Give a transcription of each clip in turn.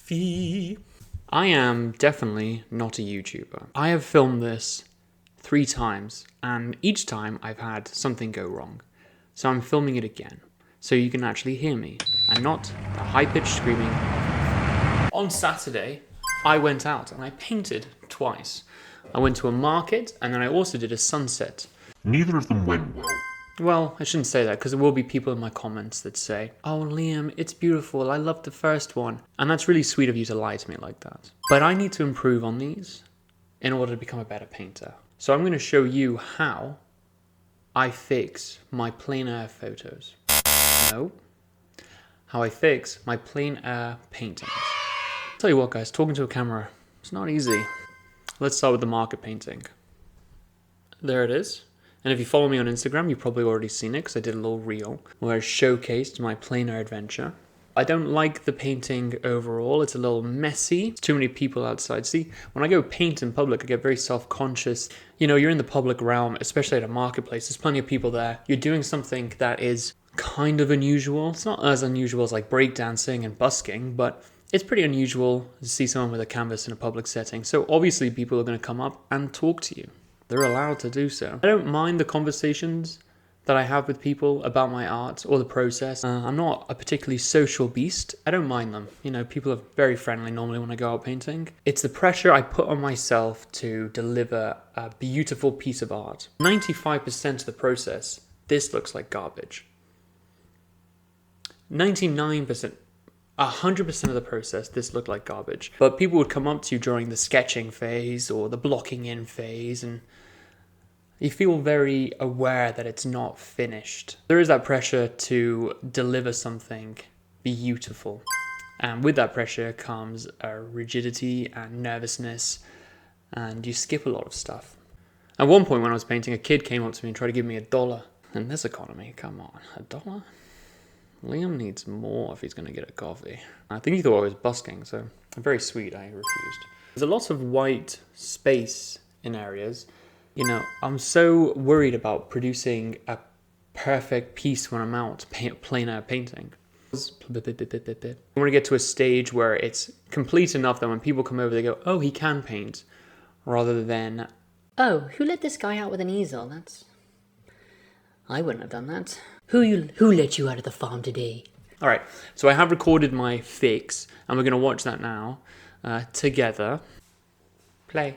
fee. I am definitely not a YouTuber. I have filmed this 3 times, and each time I've had something go wrong. So I'm filming it again, so you can actually hear me, and not the high-pitched screaming. On Saturday, I went out and I painted twice. I went to a market, and then I also did a sunset. Neither of them went well. Well, I shouldn't say that, because there will be people in my comments that say, "Oh, Liam, it's beautiful, I loved the first one." And that's really sweet of you to lie to me like that. But I need to improve on these in order to become a better painter. So I'm going to show you how I fix my plein air photos. No. How I fix my plein air paintings. Tell you what, guys, talking to a camera, it's not easy. Let's start with the market painting. There it is. And if you follow me on Instagram, you've probably already seen it because I did a little reel where I showcased my plein air adventure. I don't like the painting overall. It's a little messy. There's too many people outside. See, when I go paint in public, I get very self-conscious. You know, you're in the public realm, especially at a marketplace. There's plenty of people there. You're doing something that is kind of unusual. It's not as unusual as like breakdancing and busking, but it's pretty unusual to see someone with a canvas in a public setting. So obviously people are going to come up and talk to you. They're allowed to do so. I don't mind the conversations that I have with people about my art or the process. I'm not a particularly social beast. I don't mind them. You know, people are very friendly normally when I go out painting. It's the pressure I put on myself to deliver a beautiful piece of art. 95% of the process, this looks like garbage. 99%, 100% of the process, this looked like garbage. But people would come up to you during the sketching phase or the blocking in phase, and you feel very aware that it's not finished. There is that pressure to deliver something beautiful. And with that pressure comes a rigidity and nervousness, and you skip a lot of stuff. At one point when I was painting, a kid came up to me and tried to give me $1. In this economy, come on, $1? Liam needs more if he's going to get a coffee. I think he thought I was busking, so very sweet, I refused. There's a lot of white space in areas. You know, I'm so worried about producing a perfect piece when I'm out plein air painting. I want to get to a stage where it's complete enough that when people come over, they go, "Oh, he can paint," rather than, "Oh, who let this guy out with an easel? I wouldn't have done that. Who let you out of the farm today?" All right, so I have recorded my fix, and we're going to watch that now together. Play.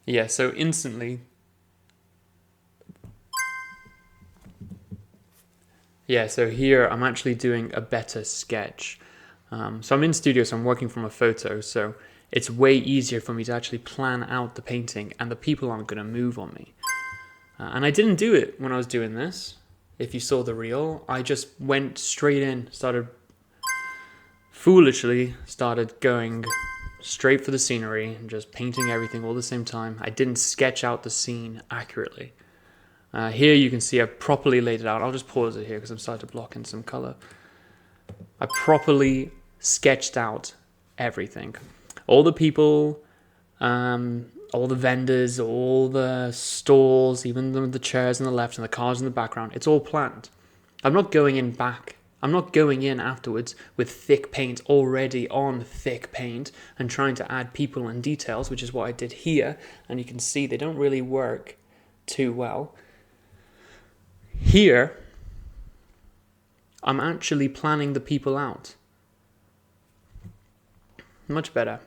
Yeah, so instantly. Yeah, so here I'm actually doing a better sketch. So I'm in studio, so I'm working from a photo, so it's way easier for me to actually plan out the painting, and the people aren't going to move on me. And I didn't do it when I was doing this. If you saw the reel, I just went straight in, foolishly started going straight for the scenery and just painting everything all at the same time. I didn't sketch out the scene accurately. Here you can see I've properly laid it out. I'll just pause it here because I'm starting to block in some color. I properly sketched out everything. All the people, all the vendors, all the stalls, even the chairs on the left and the cars in the background, it's all planned. I'm not going in afterwards with thick paint already on thick paint and trying to add people and details, which is what I did here. And you can see they don't really work too well. Here, I'm actually planning the people out. Much better.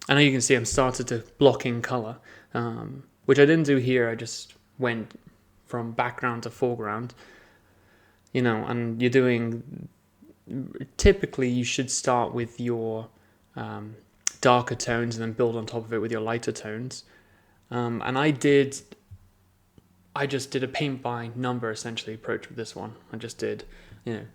I know you can see I'm started to block in color, which I didn't do here. I just went from background to foreground. You know, and you're doing, typically you should start with your darker tones and then build on top of it with your lighter tones. And I just did a paint by number essentially approach with this one. I just did, you know,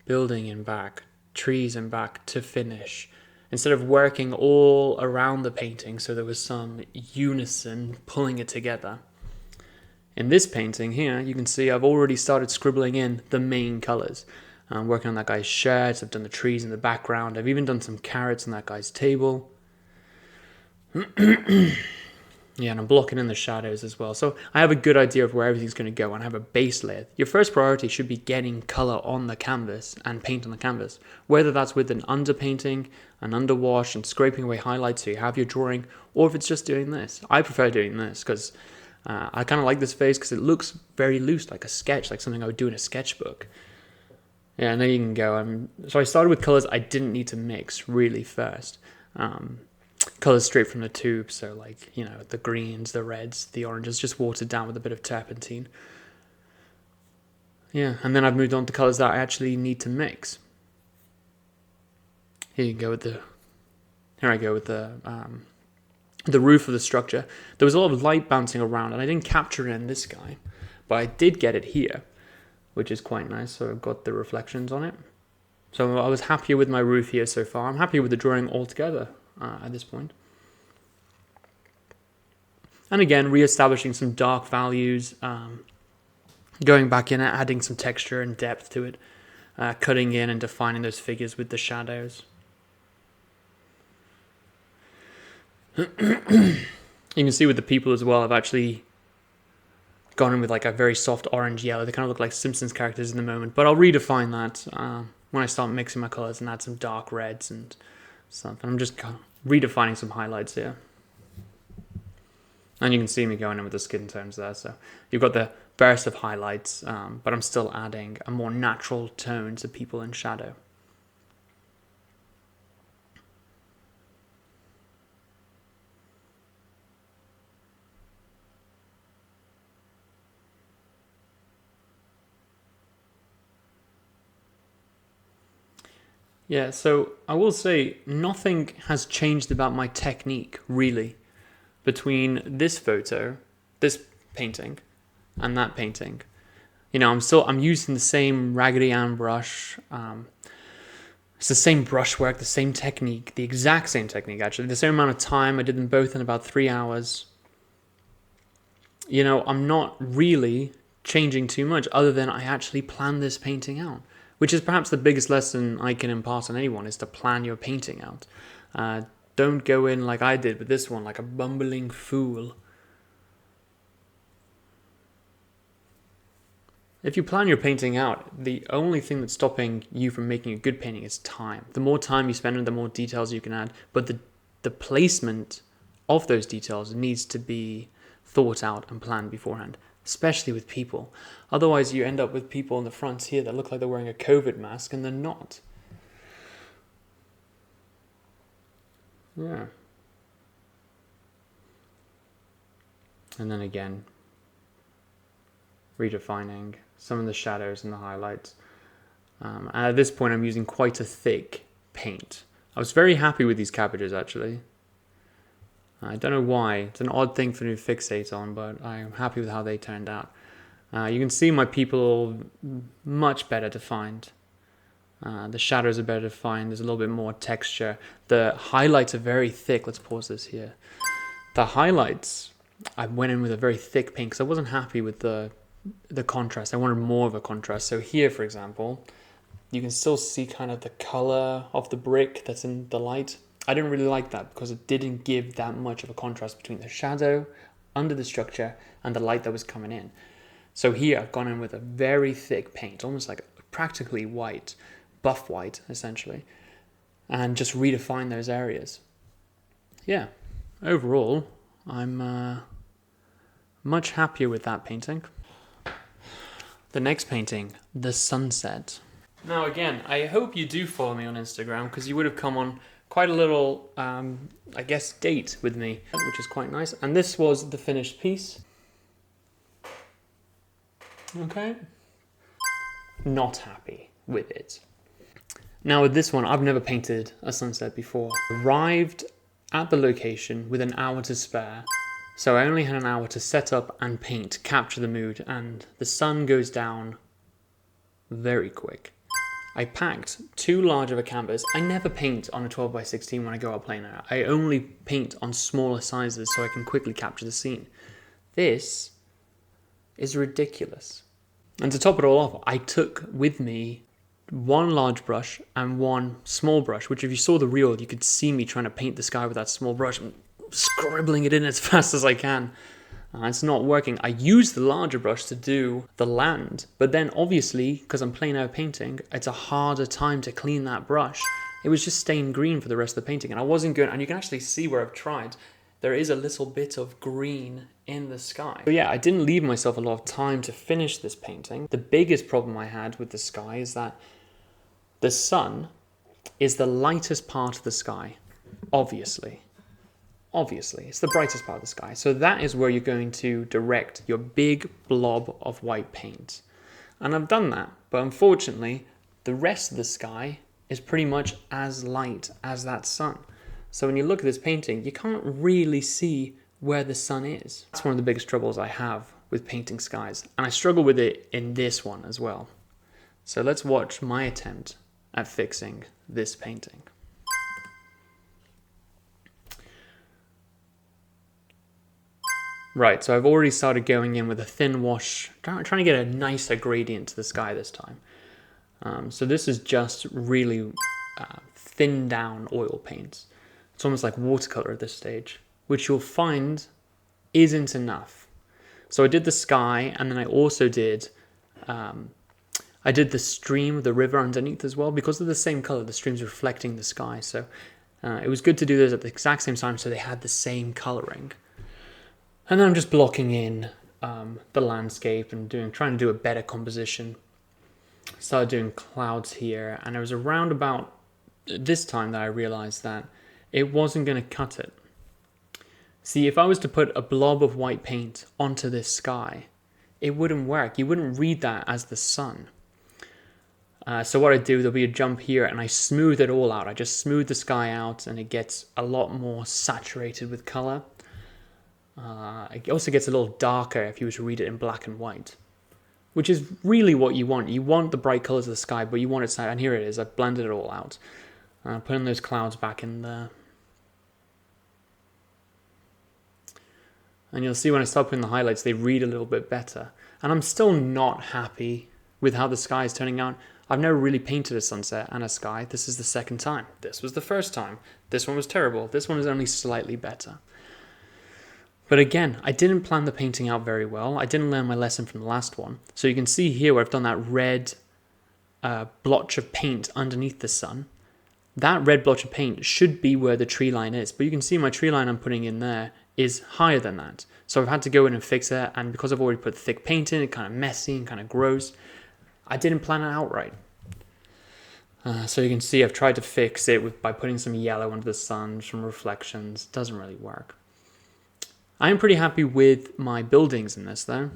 building in back, trees in back to finish. Instead of working all around the painting so there was some unison pulling it together. In this painting here, you can see I've already started scribbling in the main colors. I'm working on that guy's shirt, I've done the trees in the background, I've even done some carrots on that guy's table. And Yeah, and I'm blocking in the shadows as well. So I have a good idea of where everything's going to go and I have a base layer. Your first priority should be getting color on the canvas and paint on the canvas. Whether that's with an underpainting, an underwash, and scraping away highlights so you have your drawing, or if it's just doing this. I prefer doing this because I kind of like this phase because it looks very loose, like a sketch, like something I would do in a sketchbook. Yeah, and there you can go. So I started with colors I didn't need to mix really first. Colors straight from the tube, so like, you know, the greens, the reds, the oranges, just watered down with a bit of turpentine. Yeah, and then I've moved on to colors that I actually need to mix. Here I go with the roof of the structure. There was a lot of light bouncing around, and I didn't capture it in this guy, but I did get it here, which is quite nice. So I've got the reflections on it. So I was happier with my roof here so far. I'm happy with the drawing altogether at this point. And again, re-establishing some dark values, going back in and adding some texture and depth to it, cutting in and defining those figures with the shadows. You can see with the people as well, I've actually gone in with like a very soft orange yellow. They kind of look like Simpsons characters in the moment, but I'll redefine that when I start mixing my colors and add some dark reds and stuff. And I'm just kind of redefining some highlights here. And you can see me going in with the skin tones there. So you've got the burst of highlights, but I'm still adding a more natural tone to people in shadow. Yeah, so I will say nothing has changed about my technique, really, between this photo, this painting, and that painting. You know, I'm using the same Raggedy Ann brush. It's the same brushwork, the same technique, the exact same technique, actually. The same amount of time. I did them both in about 3 hours. You know, I'm not really changing too much other than I actually planned this painting out. Which is perhaps the biggest lesson I can impart on anyone, is to plan your painting out. Don't go in like I did with this one, like a bumbling fool. If you plan your painting out, the only thing that's stopping you from making a good painting is time. The more time you spend, the more details you can add. But the placement of those details needs to be thought out and planned beforehand. Especially with people. Otherwise, you end up with people in the front here that look like they're wearing a COVID mask and they're not. Yeah. And then again, redefining some of the shadows and the highlights. And at this point, I'm using quite a thick paint. I was very happy with these cabbages, actually. I don't know why. It's an odd thing for me to fixate on, but I'm happy with how they turned out. You can see my people much better defined. The shadows are better defined. There's a little bit more texture. The highlights are very thick. Let's pause this here. The highlights, I went in with a very thick paint because I wasn't happy with the contrast. I wanted more of a contrast. So here, for example, you can still see kind of the color of the brick that's in the light. I didn't really like that because it didn't give that much of a contrast between the shadow under the structure and the light that was coming in. So here I've gone in with a very thick paint, almost like practically white, buff white essentially, and just redefine those areas. Yeah, overall I'm much happier with that painting. The next painting, The Sunset. Now again, I hope you do follow me on Instagram because you would have come on quite a little, I guess, date with me, which is quite nice. And this was the finished piece. Okay. Not happy with it. Now with this one, I've never painted a sunset before. Arrived at the location with an hour to spare. So I only had an hour to set up and paint, capture the mood, and the sun goes down very quick. I packed too large of a canvas. I never paint on a 12x16 when I go out plein air. I only paint on smaller sizes so I can quickly capture the scene. This is ridiculous. And to top it all off, I took with me one large brush and one small brush, which if you saw the reel, you could see me trying to paint the sky with that small brush. scribbling it in as fast as I can. It's not working. I use the larger brush to do the land, but then obviously, because I'm plein air painting, it's a harder time to clean that brush. It was just stained green for the rest of the painting, and I wasn't good, and you can actually see where I've tried. There is a little bit of green in the sky. So yeah, I didn't leave myself a lot of time to finish this painting. The biggest problem I had with the sky is that the sun is the lightest part of the sky, obviously. Obviously, it's the brightest part of the sky. So that is where you're going to direct your big blob of white paint. And I've done that, but unfortunately, the rest of the sky is pretty much as light as that sun. So when you look at this painting, you can't really see where the sun is. That's one of the biggest troubles I have with painting skies. And I struggle with it in this one as well. So let's watch my attempt at fixing this painting. Right, so I've already started going in with a thin wash, trying to get a nicer gradient to the sky this time. So this is just really thin down oil paint. It's almost like watercolor at this stage, which you'll find isn't enough. So I did the sky, and then I also did, I did the stream, the river underneath as well, because they're the same color, the stream's reflecting the sky. So it was good to do those at the exact same time so they had the same coloring. And then I'm just blocking in the landscape and trying to do a better composition. Started doing clouds here, and it was around about this time that I realized that it wasn't going to cut it. See, if I was to put a blob of white paint onto this sky, it wouldn't work. You wouldn't read that as the sun. So what I do, there'll be a jump here, and I smooth it all out. I just smooth the sky out, and it gets a lot more saturated with color. It also gets a little darker if you were to read it in black and white, which is really what you want. You want the bright colors of the sky, but you want it, and here it is. I've blended it all out. Putting those clouds back in there. And you'll see when I start putting the highlights, they read a little bit better. And I'm still not happy with how the sky is turning out. I've never really painted a sunset and a sky. This is the second time. This was the first time. This one was terrible. This one is only slightly better. But again, I didn't plan the painting out very well. I didn't learn my lesson from the last one. So you can see here where I've done that red blotch of paint underneath the sun. That red blotch of paint should be where the tree line is. But you can see my tree line I'm putting in there is higher than that. So I've had to go in and fix it. And because I've already put thick paint in, it's kind of messy and kind of gross. I didn't plan it out right. So you can see I've tried to fix it by putting some yellow under the sun, some reflections. It doesn't really work. I am pretty happy with my buildings in this though.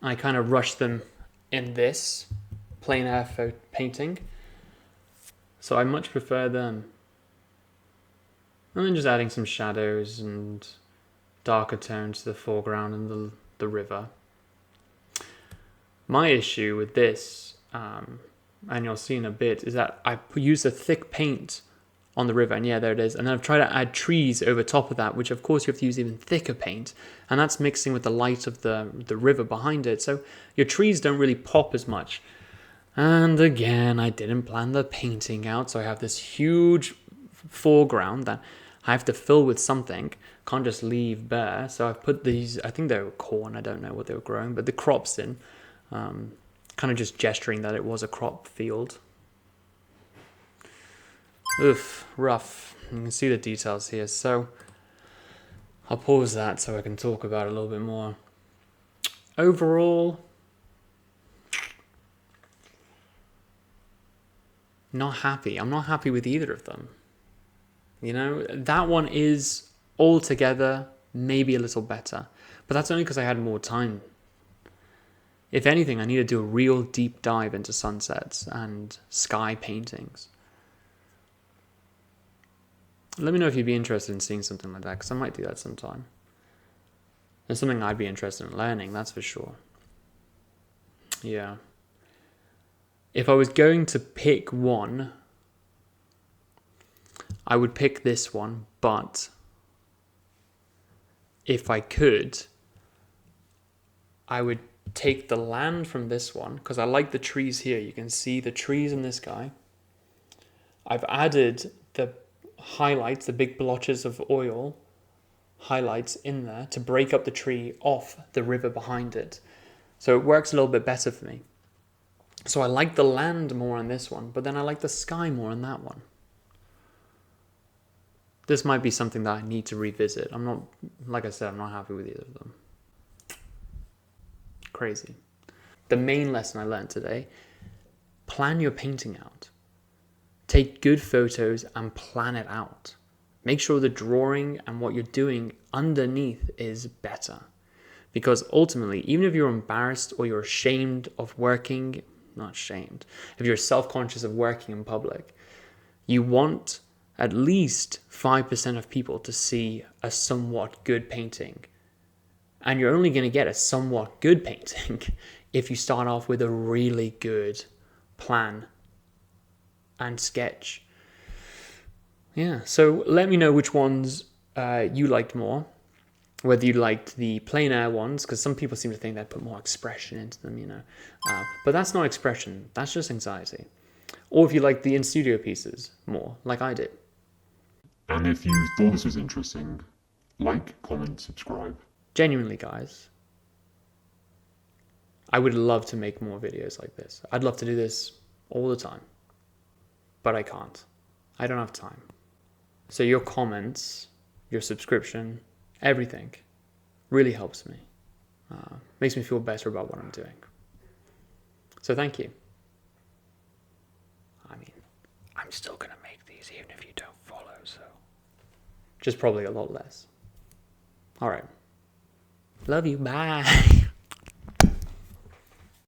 I kind of rushed them in this plein air painting. So I much prefer them. And then just adding some shadows and darker tones to the foreground and the river. My issue with this, and you'll see in a bit, is that I used a thick paint on the river, and yeah, there it is. And then I've tried to add trees over top of that, which of course you have to use even thicker paint, and that's mixing with the light of the river behind it. So your trees don't really pop as much. And again, I didn't plan the painting out, so I have this huge foreground that I have to fill with something. Can't just leave bare. So I've put these, I think they were corn, I don't know what they were growing, but the crops in, kind of just gesturing that it was a crop field. Oof, rough. You can see the details here, so I'll pause that so I can talk about it a little bit more. Overall, not happy. I'm not happy with either of them. You know, that one is altogether maybe a little better, but that's only because I had more time. If anything, I need to do a real deep dive into sunsets and sky paintings. Let me know if you'd be interested in seeing something like that, because I might do that sometime. It's something I'd be interested in learning, that's for sure. Yeah. If I was going to pick one, I would pick this one, but if I could, I would take the land from this one, because I like the trees here. You can see the trees in this guy. I've added the highlights, the big blotches of oil, highlights in there to break up the tree off the river behind it. So it works a little bit better for me. So I like the land more on this one, but then I like the sky more on that one. This might be something that I need to revisit. I'm not, like I said, I'm not happy with either of them. Crazy. The main lesson I learned today, plan your painting out. Take good photos and plan it out. Make sure the drawing and what you're doing underneath is better. Because ultimately, even if you're embarrassed or you're ashamed of working, not ashamed, if you're self-conscious of working in public, you want at least 5% of people to see a somewhat good painting. And you're only going to get a somewhat good painting if you start off with a really good plan and sketch. Yeah, so let me know which ones you liked more. Whether you liked the plein air ones, because some people seem to think they put more expression into them, you know. But that's not expression, that's just anxiety. Or if you like the in-studio pieces more, like I did. And if you thought this was interesting, like, comment, subscribe. Genuinely, guys, I would love to make more videos like this. I'd love to do this all the time. But I can't. I don't have time. So your comments, your subscription, everything really helps me. Makes me feel better about what I'm doing. So thank you. I mean, I'm still going to make these even if you don't follow, so. Just probably a lot less. All right. Love you. Bye.